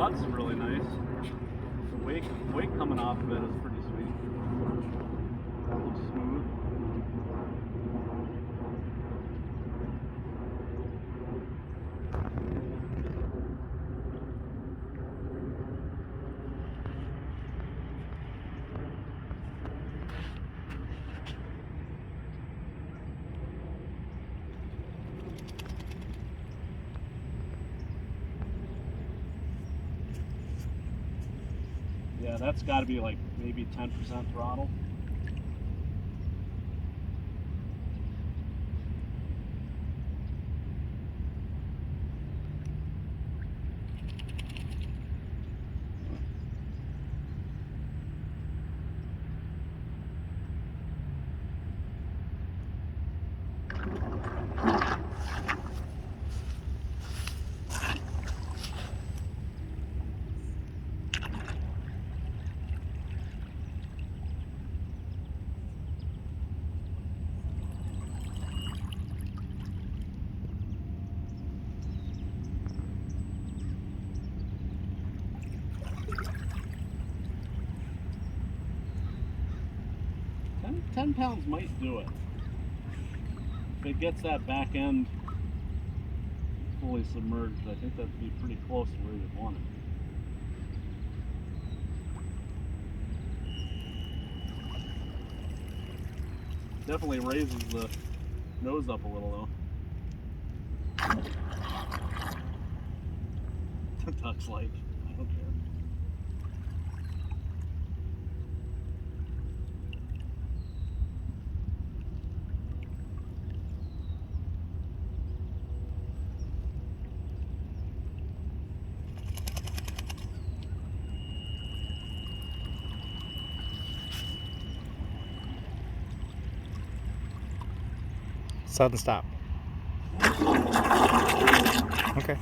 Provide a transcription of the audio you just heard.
cut's really nice. The wake coming off of it is pretty sweet. Looks smooth. Yeah, that's got to be like maybe 10% throttle. Ten pounds might do it. If it gets that back end fully submerged, I think that'd be pretty close to where you'd want it. Definitely raises the nose up a little though. The duck's like, I don't care. Sudden stop. Okay.